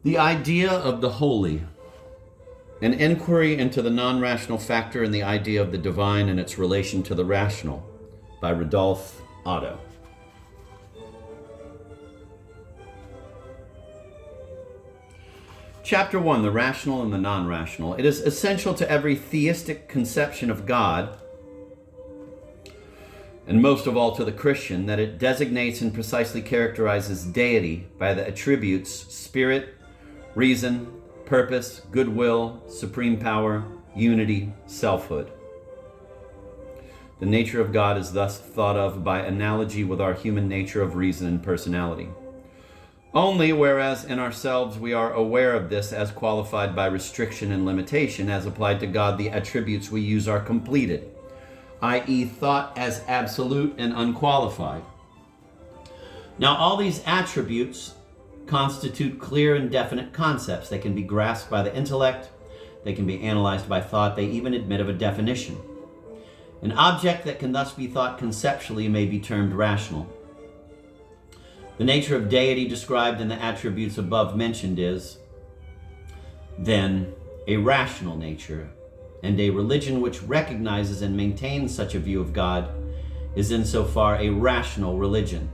The idea of the holy, an inquiry into the non-rational factor and the idea of the divine and its relation to the rational, by Rudolf, Otto. Chapter 1, the rational and the non-rational. It is essential to every theistic conception of God, and most of all to the Christian, that it designates and precisely characterizes deity by the attributes spirit, reason, purpose, goodwill, supreme power, unity, selfhood. The nature of God is thus thought of by analogy with our human nature of reason and personality. Only whereas in ourselves we are aware of this as qualified by restriction and limitation, as applied to God, the attributes we use are completed, i.e. thought as absolute and unqualified. Now all these attributes constitute clear and definite concepts. They can be grasped by the intellect, they can be analyzed by thought, they even admit of a definition. An object that can thus be thought conceptually may be termed rational. The nature of deity described in the attributes above mentioned is, then, a rational nature, and a religion which recognizes and maintains such a view of God is insofar a rational religion.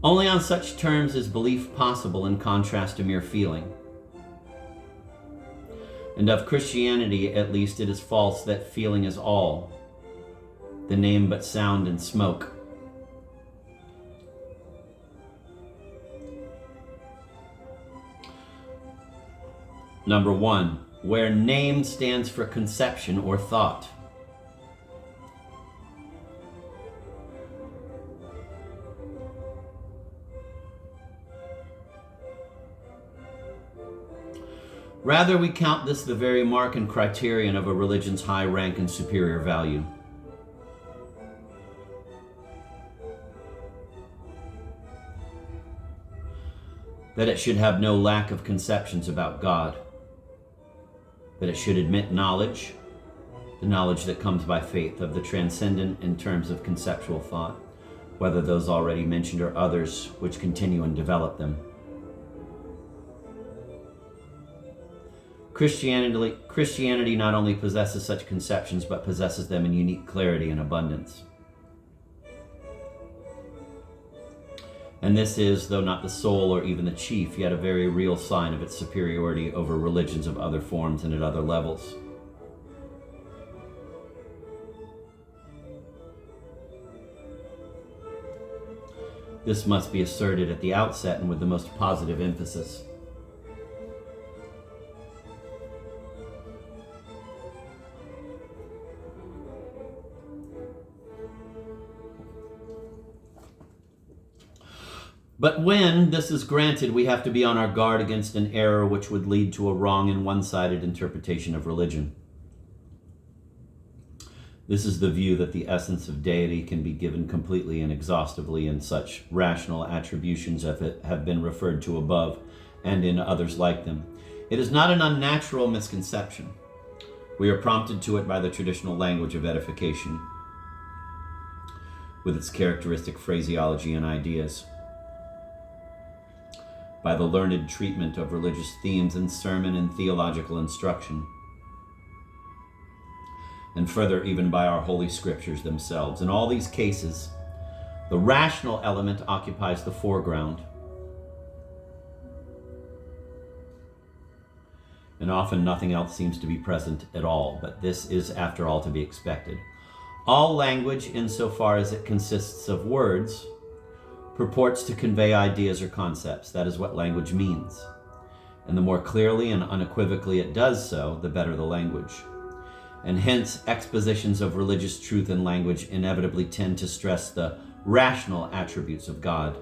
Only on such terms is belief possible in contrast to mere feeling. And of Christianity, at least, it is false that feeling is all, the name but sound and smoke. Number 1, where name stands for conception or thought. Rather, we count this the very mark and criterion of a religion's high rank and superior value. That it should have no lack of conceptions about God. That it should admit knowledge, the knowledge that comes by faith, of the transcendent in terms of conceptual thought, whether those already mentioned or others which continue and develop them. Christianity not only possesses such conceptions, but possesses them in unique clarity and abundance. And this is, though not the sole or even the chief, yet a very real sign of its superiority over religions of other forms and at other levels. This must be asserted at the outset and with the most positive emphasis. But when this is granted, we have to be on our guard against an error which would lead to a wrong and one-sided interpretation of religion. This is the view that the essence of deity can be given completely and exhaustively in such rational attributions as have been referred to above and in others like them. It is not an unnatural misconception. We are prompted to it by the traditional language of edification, with its characteristic phraseology and ideas, by the learned treatment of religious themes in sermon and theological instruction, and further even by our holy scriptures themselves. In all these cases, the rational element occupies the foreground, and often nothing else seems to be present at all, but this is after all to be expected. All language, insofar as it consists of words, purports to convey ideas or concepts. That is what language means. And the more clearly and unequivocally it does so, the better the language. And hence, expositions of religious truth in language inevitably tend to stress the rational attributes of God.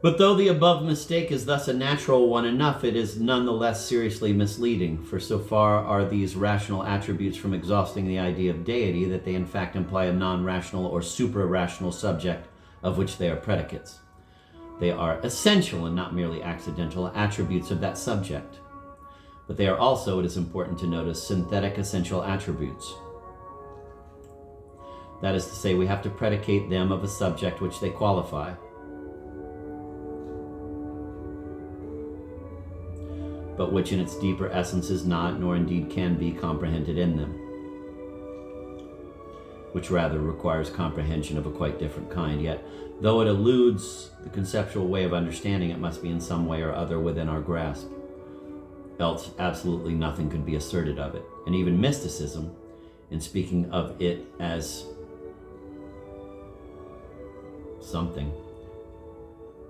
But though the above mistake is thus a natural one enough, it is nonetheless seriously misleading, for so far are these rational attributes from exhausting the idea of deity that they in fact imply a non-rational or supra-rational subject of which they are predicates. They are essential and not merely accidental attributes of that subject. But they are also, it is important to notice, synthetic essential attributes. That is to say, we have to predicate them of a subject which they qualify. But which in its deeper essence is not, nor indeed can be, comprehended in them, which rather requires comprehension of a quite different kind. Yet, though it eludes the conceptual way of understanding, it must be in some way or other within our grasp. Else, absolutely nothing could be asserted of it. And even mysticism, in speaking of it as something,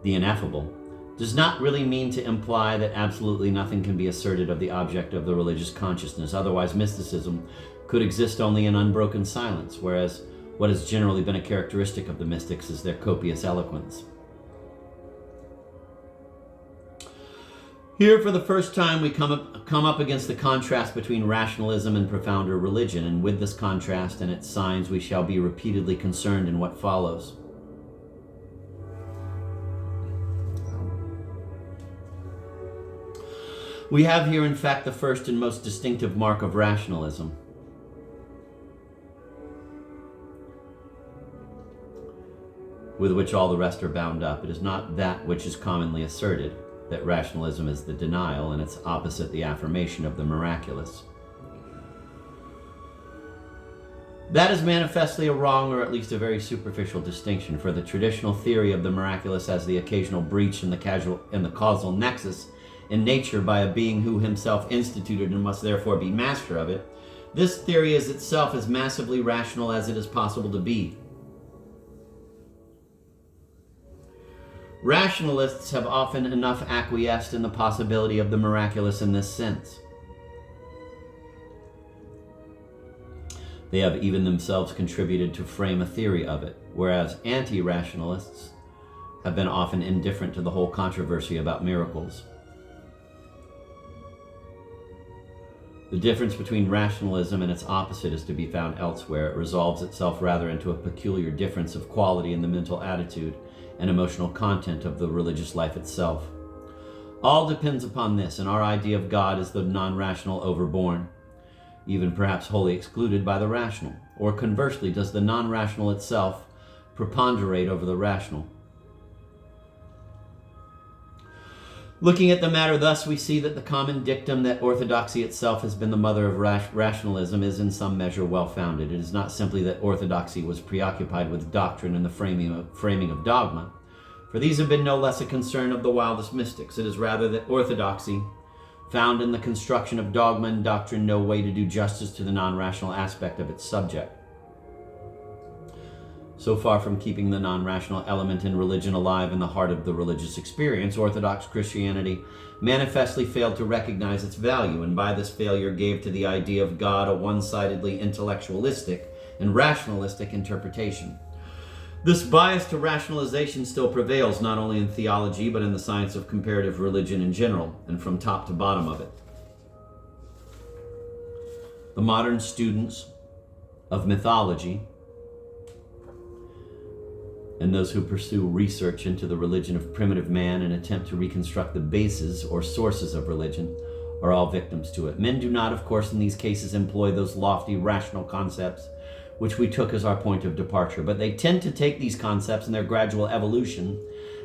the ineffable, does not really mean to imply that absolutely nothing can be asserted of the object of the religious consciousness. Otherwise, mysticism could exist only in unbroken silence, whereas what has generally been a characteristic of the mystics is their copious eloquence. Here, for the first time, we come up against the contrast between rationalism and profounder religion, and with this contrast and its signs, we shall be repeatedly concerned in what follows. We have here, in fact, the first and most distinctive mark of rationalism. With which all the rest are bound up. It is not that which is commonly asserted, that rationalism is the denial, and its opposite the affirmation of the miraculous. That is manifestly a wrong, or at least a very superficial distinction, for the traditional theory of the miraculous as the occasional breach in the causal nexus in nature by a being who himself instituted and must therefore be master of it, this theory is itself as massively rational as it is possible to be. Rationalists have often enough acquiesced in the possibility of the miraculous in this sense. They have even themselves contributed to frame a theory of it, whereas anti-rationalists have been often indifferent to the whole controversy about miracles. The difference between rationalism and its opposite is to be found elsewhere. It resolves itself rather into a peculiar difference of quality in the mental attitude and emotional content of the religious life itself. All depends upon this, and our idea of God is the non-rational overborne, even perhaps wholly excluded by the rational. Or conversely, does the non-rational itself preponderate over the rational? Looking at the matter thus, we see that the common dictum that orthodoxy itself has been the mother of rationalism is in some measure well-founded. It is not simply that orthodoxy was preoccupied with doctrine and the framing of dogma, for these have been no less a concern of the wildest mystics. It is rather that orthodoxy found in the construction of dogma and doctrine no way to do justice to the non-rational aspect of its subject. So far from keeping the non-rational element in religion alive in the heart of the religious experience, Orthodox Christianity manifestly failed to recognize its value, and by this failure gave to the idea of God a one-sidedly intellectualistic and rationalistic interpretation. This bias to rationalization still prevails not only in theology, but in the science of comparative religion in general, and from top to bottom of it. The modern students of mythology and those who pursue research into the religion of primitive man and attempt to reconstruct the bases or sources of religion are all victims to it. Men do not, of course, in these cases employ those lofty rational concepts which we took as our point of departure, but they tend to take these concepts and their gradual evolution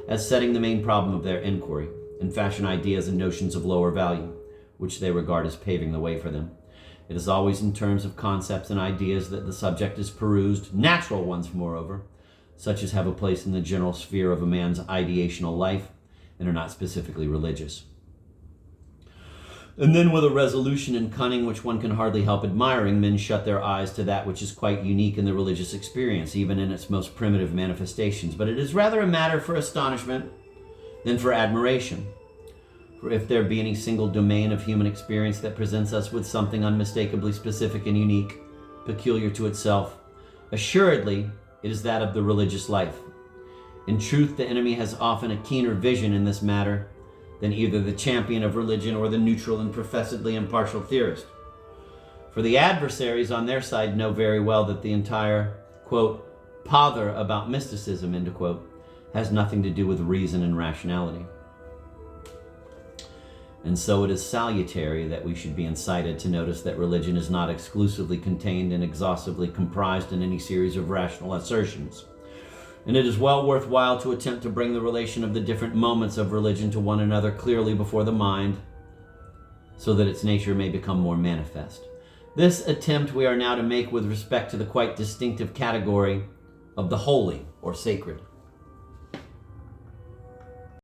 as setting the main problem of their inquiry, and fashion ideas and notions of lower value, which they regard as paving the way for them. It is always in terms of concepts and ideas that the subject is perused, natural ones moreover, such as have a place in the general sphere of a man's ideational life and are not specifically religious. And then with a resolution and cunning which one can hardly help admiring, men shut their eyes to that which is quite unique in the religious experience, even in its most primitive manifestations. But it is rather a matter for astonishment than for admiration. For if there be any single domain of human experience that presents us with something unmistakably specific and unique, peculiar to itself, assuredly it is that of the religious life. In truth, the enemy has often a keener vision in this matter than either the champion of religion or the neutral and professedly impartial theorist. For the adversaries on their side know very well that the entire, quote, pother about mysticism, end quote, has nothing to do with reason and rationality. And so it is salutary that we should be incited to notice that religion is not exclusively contained and exhaustively comprised in any series of rational assertions. And it is well worthwhile to attempt to bring the relation of the different moments of religion to one another clearly before the mind, so that its nature may become more manifest. This attempt we are now to make with respect to the quite distinctive category of the holy or sacred.